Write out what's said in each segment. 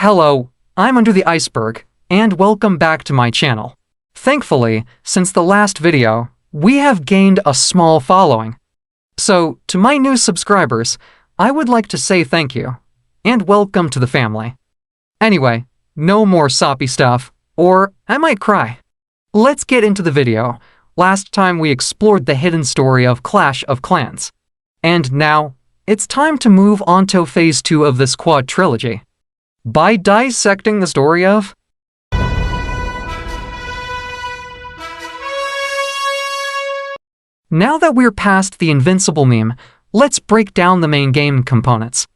Hello, I'm Under the Iceberg, and welcome back to my channel. Thankfully, since the last video, we have gained a small following. So, to my new subscribers, I would like to say thank you, and welcome to the family. Anyway, no more soppy stuff, or I might cry. Let's get into the video. Last time we explored the hidden story of Clash of Clans. And now, it's time to move on to Phase 2 of this quad trilogy. By dissecting the story of... Now that we're past the invincible meme, let's break down the main game components.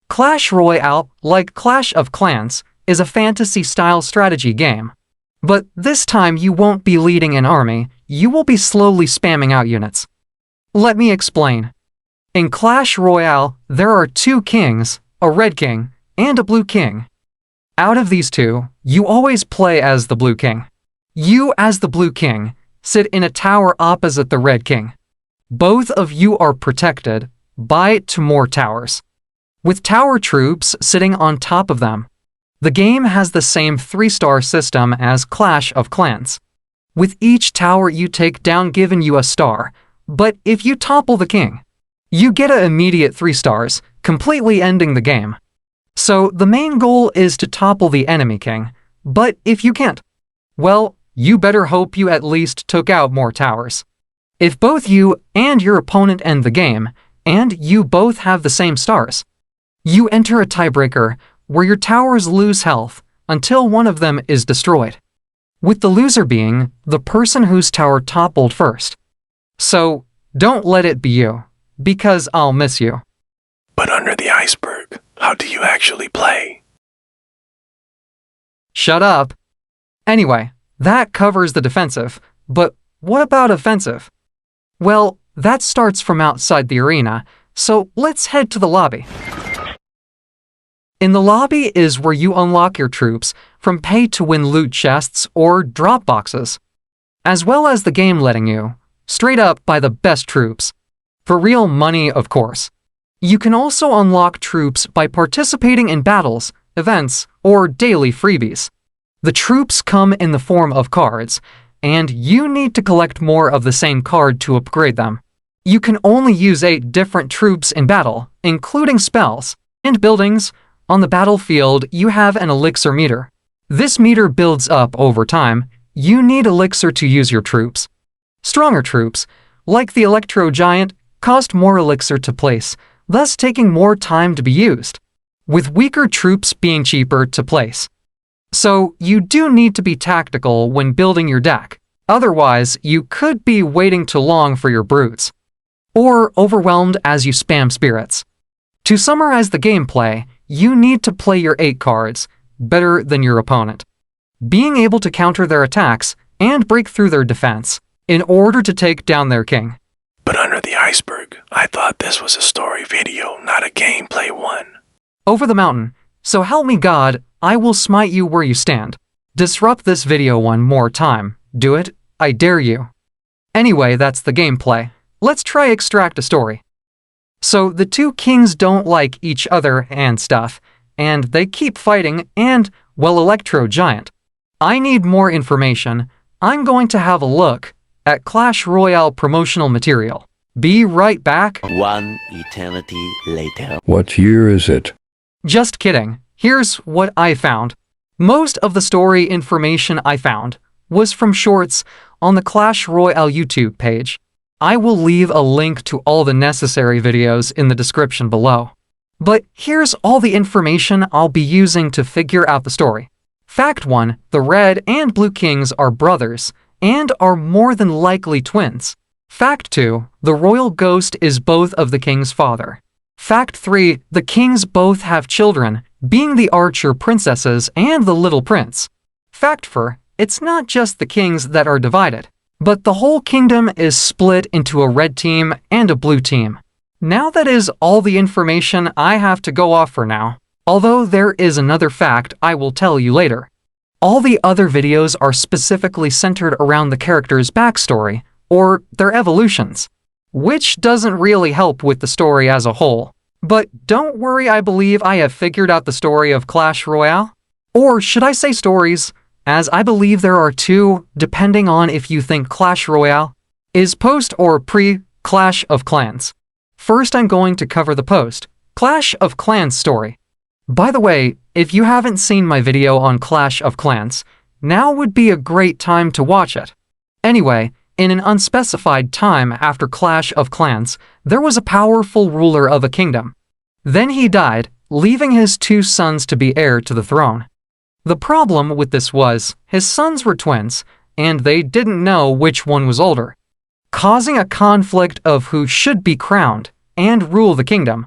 Clash Royale, like Clash of Clans, is a fantasy-style strategy game. But this time you won't be leading an army, you will be slowly spamming out units. Let me explain. In Clash Royale, there are two kings, a red king, and a blue king. Out of these two, you always play as the blue king. You, as the blue king, sit in a tower opposite the red king. Both of you are protected by two more towers, with tower troops sitting on top of them. The game has the same 3-star system as Clash of Clans. With each tower you take down giving you a star, but if you topple the king, you get an immediate 3 stars, completely ending the game. So the main goal is to topple the enemy king, but if you can't, well, you better hope you at least took out more towers. If both you and your opponent end the game, and you both have the same stars, you enter a tiebreaker where your towers lose health until one of them is destroyed, with the loser being the person whose tower toppled first. So don't let it be you, because I'll miss you. But Under the Iceberg, how do you actually play? Shut up. Anyway, that covers the defensive, but what about offensive? Well, that starts from outside the arena, so let's head to the lobby. In the lobby is where you unlock your troops from pay-to-win loot chests or drop boxes, as well as the game letting you straight up buy the best troops. For real money, of course. You can also unlock troops by participating in battles, events, or daily freebies. The troops come in the form of cards, and you need to collect more of the same card to upgrade them. You can only use 8 different troops in battle, including spells and buildings. On the battlefield, you have an elixir meter. This meter builds up over time. You need elixir to use your troops. Stronger troops, like the Electro Giant, cost more elixir to place, thus taking more time to be used, with weaker troops being cheaper to place. So you do need to be tactical when building your deck, otherwise you could be waiting too long for your brutes, or overwhelmed as you spam spirits. To summarize the gameplay, you need to play your 8 cards better than your opponent, being able to counter their attacks and break through their defense in order to take down their king. But Under the Iceberg, I thought this was a story video, not a gameplay one. Over the mountain, so help me God, I will smite you where you stand. Disrupt this video one more time. Do it, I dare you. Anyway, that's the gameplay. Let's try extract a story. So the two kings don't like each other and stuff, and they keep fighting and, well, Electro Giant. I need more information. I'm going to have a look at Clash Royale promotional material. Be right back. One eternity later. What year is it? Just kidding. Here's what I found. Most of the story information I found was from shorts on the Clash Royale YouTube page. I will leave a link to all the necessary videos in the description below. But here's all the information I'll be using to figure out the story. Fact 1. The red and blue kings are brothers and are more than likely twins. Fact 2. The royal ghost is both of the king's father. Fact 3. The kings both have children, being the archer princesses and the little prince. Fact 4. It's not just the kings that are divided, but the whole kingdom is split into a red team and a blue team. Now that is all the information I have to go off for now, although there is another fact I will tell you later. All the other videos are specifically centered around the character's backstory, or their evolutions, which doesn't really help with the story as a whole. But don't worry, I believe I have figured out the story of Clash Royale. Or should I say stories, as I believe there are two, depending on if you think Clash Royale is post or pre-Clash of Clans. First, I'm going to cover the post-Clash of Clans story. By the way, if you haven't seen my video on Clash of Clans, now would be a great time to watch it. Anyway, in an unspecified time after Clash of Clans, there was a powerful ruler of a kingdom. Then he died, leaving his two sons to be heir to the throne. The problem with this was, his sons were twins, and they didn't know which one was older, causing a conflict of who should be crowned and rule the kingdom.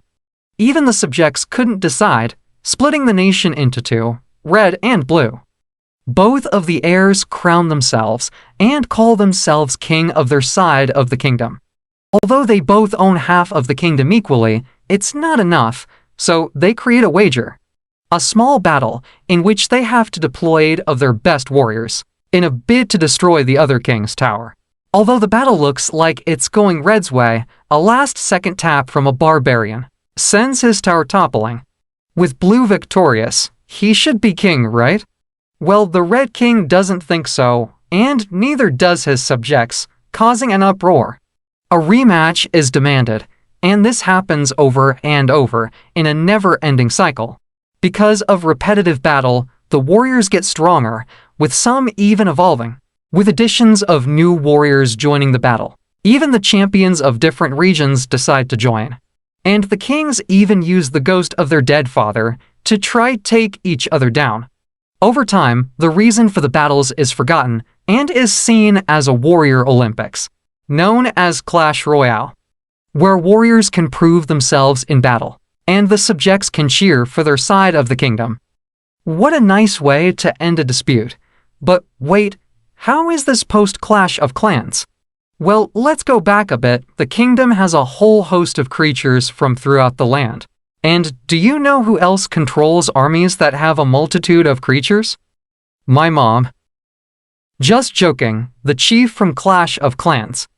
Even the subjects couldn't decide, splitting the nation into two, red and blue. Both of the heirs crown themselves and call themselves king of their side of the kingdom. Although they both own half of the kingdom equally, it's not enough, so they create a wager. A small battle in which they have to deploy 8 of their best warriors in a bid to destroy the other king's tower. Although the battle looks like it's going Red's way, a last-second tap from a barbarian sends his tower toppling. With Blue victorious, he should be king, right? Well, the Red King doesn't think so, and neither does his subjects, causing an uproar. A rematch is demanded, and this happens over and over in a never-ending cycle. Because of repetitive battle, the warriors get stronger, with some even evolving, with additions of new warriors joining the battle. Even the champions of different regions decide to join. And the kings even use the ghost of their dead father to try take each other down. Over time, the reason for the battles is forgotten and is seen as a warrior Olympics, known as Clash Royale, where warriors can prove themselves in battle, and the subjects can cheer for their side of the kingdom. What a nice way to end a dispute. But wait, how is this post-Clash of Clans? Well, let's go back a bit. The kingdom has a whole host of creatures from throughout the land. And do you know who else controls armies that have a multitude of creatures? My mom. Just joking, the chief from Clash of Clans.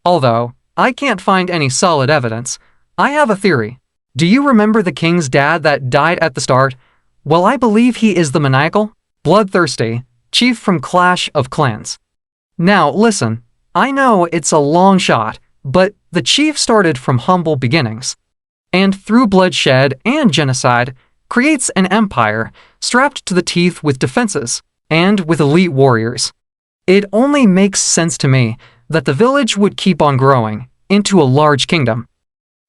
Although, I can't find any solid evidence, I have a theory. Do you remember the king's dad that died at the start? Well, I believe he is the maniacal, bloodthirsty chief from Clash of Clans. Now, listen, I know it's a long shot, but the chief started from humble beginnings, and through bloodshed and genocide, creates an empire strapped to the teeth with defenses and with elite warriors. It only makes sense to me that the village would keep on growing into a large kingdom,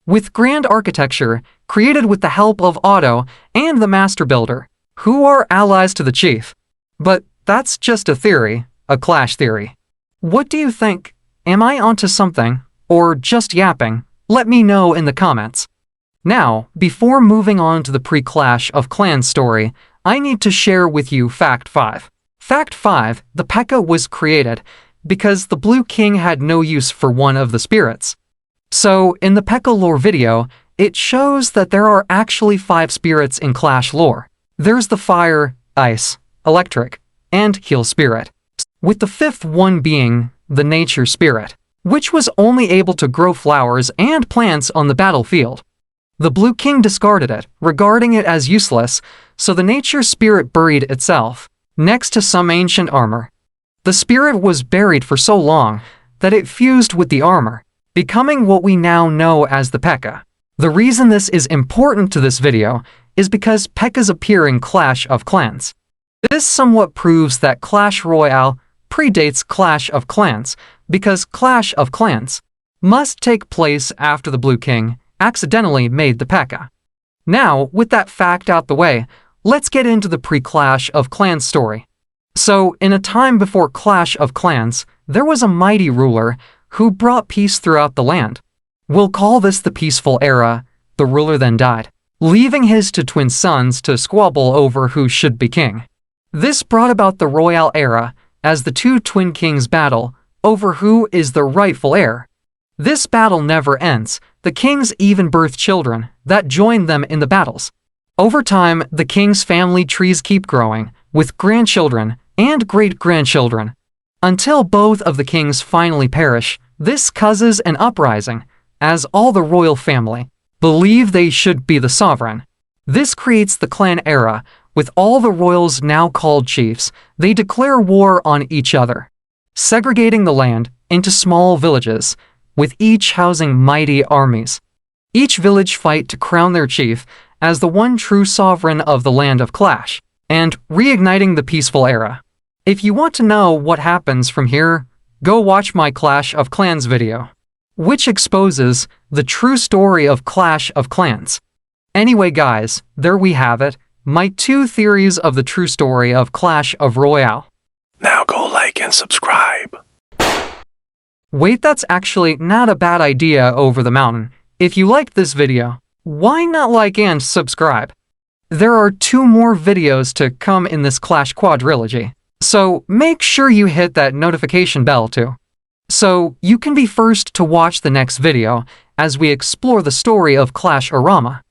with grand architecture created with the help of Otto and the Master Builder, who are allies to the chief. But that's just a theory, a clash theory. What do you think? Am I onto something, or just yapping? Let me know in the comments. Now, before moving on to the pre-Clash of Clans story, I need to share with you Fact 5. Fact 5, the PEKKA was created because the Blue King had no use for one of the spirits. So, in the PEKKA lore video, it shows that there are actually 5 spirits in Clash lore. There's the Fire, Ice, Electric, and Heal spirit, with the 5th one being the Nature spirit, which was only able to grow flowers and plants on the battlefield. The Blue King discarded it, regarding it as useless, so the Nature spirit buried itself next to some ancient armor. The spirit was buried for so long that it fused with the armor, becoming what we now know as the PEKKA. The reason this is important to this video is because PEKKAs appear in Clash of Clans. This somewhat proves that Clash Royale predates Clash of Clans, because Clash of Clans must take place after the Blue King accidentally made the PEKKA. Now, with that fact out the way, let's get into the pre-Clash of Clans story. So, in a time before Clash of Clans, there was a mighty ruler who brought peace throughout the land. We'll call this the peaceful era. The ruler then died, leaving his two twin sons to squabble over who should be king. This brought about the royal era, as the two twin kings battle over who is the rightful heir. This battle never ends. The kings even birth children that join them in the battles. Over time, the king's family trees keep growing, with grandchildren and great-grandchildren, until both of the kings finally perish. This causes an uprising, as all the royal family believe they should be the sovereign. This creates the clan era, With all the royals now called chiefs, they declare war on each other, segregating the land into small villages, with each housing mighty armies. Each village fight to crown their chief as the one true sovereign of the land of Clash, and reigniting the peaceful era. If you want to know what happens from here, go watch my Clash of Clans video, which exposes the true story of Clash of Clans. Anyway guys, there we have it, my 2 theories of the true story of Clash of Royale. Now go like and subscribe. Wait, that's actually not a bad idea over the mountain. If you liked this video, why not like and subscribe? There are 2 more videos to come in this Clash quadrilogy, so make sure you hit that notification bell too, so you can be first to watch the next video as we explore the story of Clash Orama.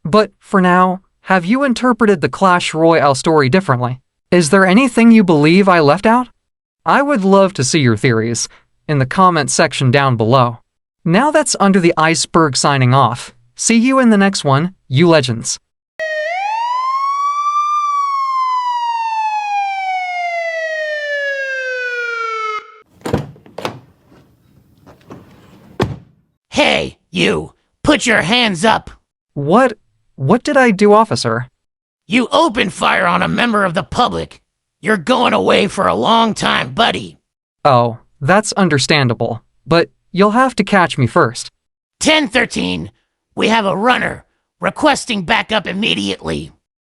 But for now, have you interpreted the Clash Royale story differently? Is there anything you believe I left out? I would love to see your theories in the comment section down below. Now that's Under the Iceberg signing off. See you in the next one, you legends. Hey, you! Put your hands up! What did I do, officer? You opened fire on a member of the public. You're going away for a long time, buddy. Oh, that's understandable, but you'll have to catch me first. 1013, we have a runner requesting backup immediately.